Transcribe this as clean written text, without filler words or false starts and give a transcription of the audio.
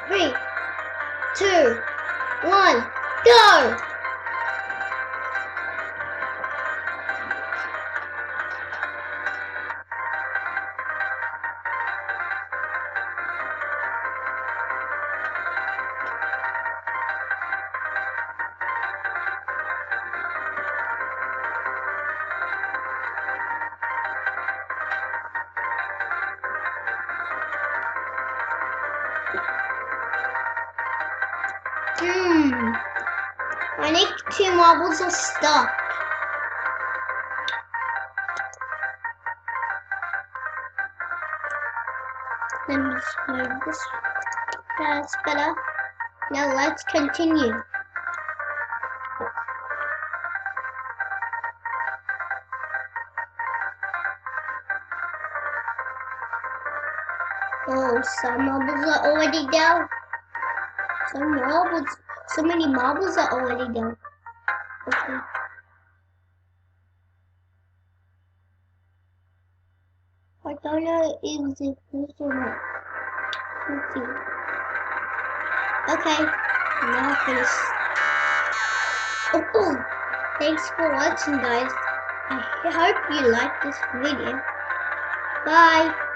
3, 2, 1, go! My next 2 marbles are stuck. Let me just move this. That's better. Now let's continue. Oh, some marbles are already down. So many marbles are already down. Okay. I don't know if this is or not. Let's see. Okay, now finish. Oh, thanks for watching, guys. I hope you liked this video. Bye.